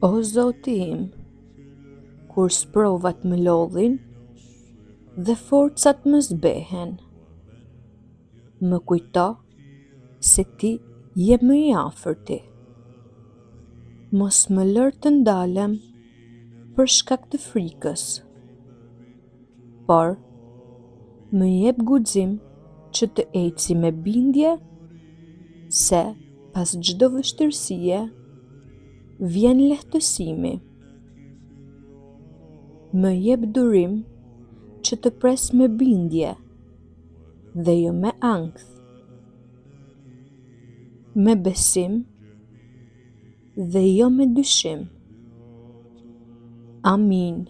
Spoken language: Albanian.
O Zoti im, kur sprovat më lodhin dhe forcat më zbehen, më kujto se ti je më i afërti. Mos më lër të ndalem për shkak të frikës, por më jep guxim që të eci me bindje se pas çdo vështirësie vjen lehtësimi. Më jep durim që të pres me bindje dhe jo me ankth, me besim dhe jo me dyshim. Amin.